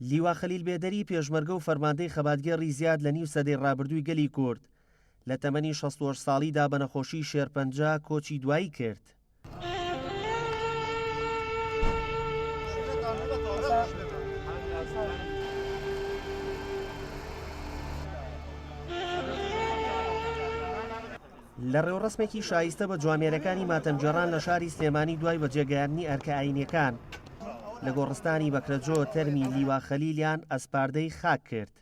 لیوا خەلیل بێدەری پێشمەرگە و فەرماندەی خەباتگێڕی زیاد لە نیو سەدەی ڕابردووی گەلی کورد لە تەمەنی 68 ساڵیدا بە نەخۆشی شێرپەنجە کۆچی دوایی کرد. لە ڕێوڕسمێکی شایستە بە جوامێرەکانی ماتەمجێڕان لە شاری سلێمانی دوای بە جێگەیاندنی ئەرکە ئاینیەکان لە گۆڕستانی بەکرەجۆ تەرمی لیوا خەلیلیان ئەسپاردەی خاک کرد.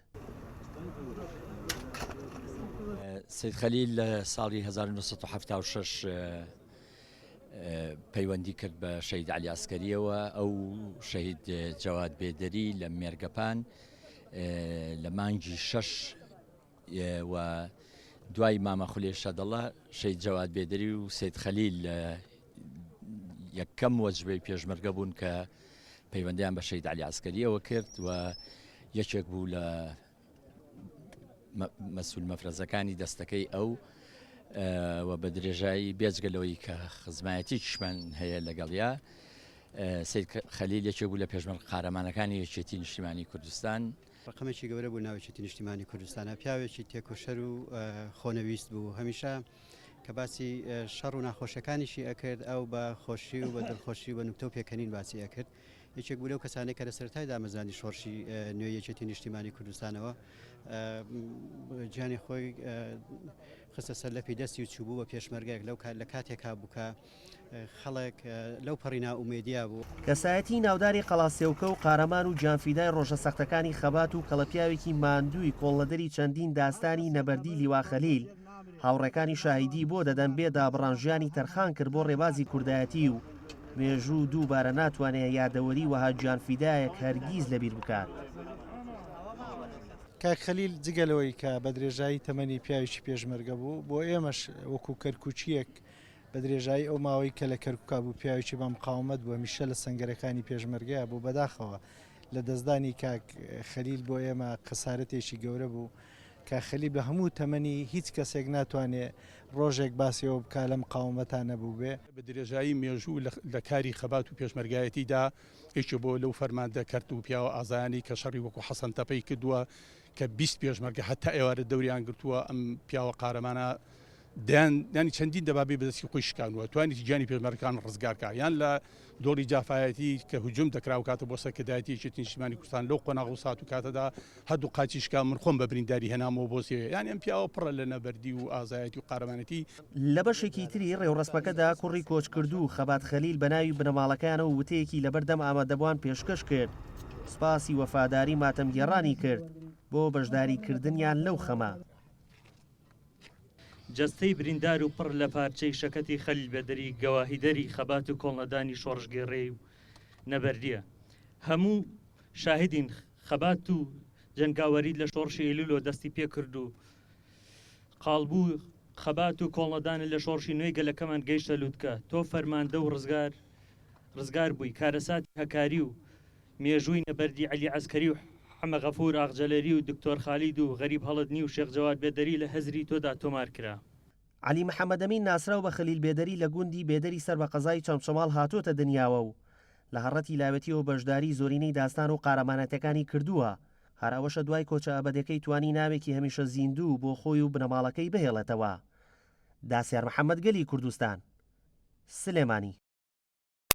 سید خەلیل لە ساڵی 1976 پەیوەندی کرد بە شەهید عەلی عەسکەریەوە ئەو شەهید جەواد بێدەری لە مێرگەپان لە مانگی 6 و دوای مامە خولێ شەدەڵە شەهید جەواد بێدەری و سید خەلیل یەکەم وەجبەی پێشمەرگە بوون کە پەیوەندیان بە شەهید عەلی عەسکەریەوە کرد و یەکێک بوو لە مەسئول مەفرەزەکانی دەستەکەی ئەو و بە درێژایی بێجگەلەوەی کە خزمایەتیشمان هەیە لەگەڵیا. سید خەلیل یەکێک بوو لە پێشمەرگ قارەمانەکانی یەکێتی نیشتیمانی کوردستان. ڕقەمێکی گەورە بوو ناوچێتی نیشتیمانی کوردستانە، پیاوێکی تێکۆشەر و خۆنەویست بوو، هەمیشە کە باسی شەڕ و ناخۆشەکانیشی ئەکرد ئەو بە خۆشی و بە دڵخۆشی و بە نوکتە و پێکەنین باسی ئەکرد. یەکێک بوو لەو کەسانەی کە لە سەرەتای دامەزانی شۆڕشی نوێ یەکێتی نیشتیمانی کوردستانەوە گیانی خۆی خستە سەر لەپی دەستی و چوبوو بە پێشمەرگەیەک لە کاتێکا بووکە خەڵک لەو پەڕی نائومێدیا بوو. کەسایەتی ناوداری قەڵاسێوکە و قارەمان و جانفیدای ڕۆژە سەختەکانی خەبات و کەڵەپیاوێکی ماندووی کۆڵەدەری چەندین داستانی نەبەردی لیوا خەلیل هاوڕێکانی شاهیدی بۆ دەدەن بێ دابڕانژیانی تەرخان کرد بۆ ڕێبازی کوردایەتی و مێژوو دووبارە ناتوانێت یادەوەری وەها گیانفیدایەک هەرگیز لەبیر بکات. کاک خەلیل جگەلەوەی کە بە درێژایی تەمەنی پیاوێکی پێشمەرگە بوو بۆ ئێمەش وەکو کەرکوچیەک بە درێژایی ئەو ماوەی کە لە کەرکووکا بوو پیاوێکی بە مقاومەت بووە میشە لە سەنگەرەکانی پێشمەرگەیە بوو بەداخەوە لە دەستدانی کاک خەلیل بۆ ئێمە خەسارەتێکی گەورە بوو. کاک خەلیل بە هەموو تەمەنی هیچ کەسێک ناتوانێت ڕۆژێک باسیەوە بکە لە مقاومەتان نەبوو بێ. بە درێژایی مێژوو لە کاری خەبات و پێشمەرگایەتیدا هیچ بۆ لەو فەرماندە کرد و پیاوە ئازایانی کە شەڕی وەکو حەسەن تەپەی کردووە کە 20 پێشمەرگە هەتا ئێوارە دەوریان گرتووە ئەم پیاوە قارەمانە دانی چەندین دەبابێ بەدەستی خۆی شکانوە توانی گیانی پێشمەرگەکان ڕزگارکە یان لە دۆڵی جافایەتی کە هجوم دەکرا و کاتە بۆ سەرکردایەتی یەکێتی نیشتیمانی کوردستان لەو قۆناغ و سات و کاتەدا هەردوو قاچی شکا من خۆم بە برینداری هێنامەوە بۆ سێوێ یانی ئەم پیاوە پڕە لە نەبەردی و ئازایەتی و قارەمانەتی. لە بەشێکی تری ڕێوڕسمەکەدا کوڕی کۆچکردو خەبات خەلیل بە ناوی بنەماڵەکانەوە وتەیەکی لەبەردەم ئامادەبوان پێشکەش کرد سپاسی وەفاداری ماتەمگێڕانی کرد بۆ بەشداریکردنیان لەو خەمە. جەستەی بریندار و پڕ لە پارچەی شەکەتی خەلیل بێدەری گەواهیدەری خەبات و کۆڵنەدانی شۆڕژگێڕێ و نەبەردیە. هەموو شاهدین خەبات و جەنگاوەری لە شۆڕشی ئێلولۆ دەستی پێ کرد و قاڵبوو خەبات و کۆڵنەدان لە شۆڕشی نوێی گەلەکەمان گەیشتە لووتکە. تۆ فەرماندە و ڕزگار بووی کارەساتی هەکاری و مێژووی نەبەردی عەلی عەسکەری و حەمە غەفور ئاغجەلەری و دکتۆر خالید و غەریب هەڵدنی و شێخ جەواد بێدەری لە هەزری تۆدا تۆمار کرا. عەلی محەممەدەمین ناسراو بە خەلیل بێدەری لە گوندی بێدەری سەر بە قەزای چەمچەماڵ هاتۆتە دنیاوە و لە هەڕەتی لاوەتیەوە بەشداری زۆرینەی داستان و قارەمانەتەکانی کردووە. هەراوەشە دوای کۆچە ئەبەدەکەی توانی ناوێکی هەمیشە زیندوو بۆ خۆی و بنەماڵەکەی بهێڵێتەوە. داسیار محەممەد گەلی کوردستان، سلێمانی.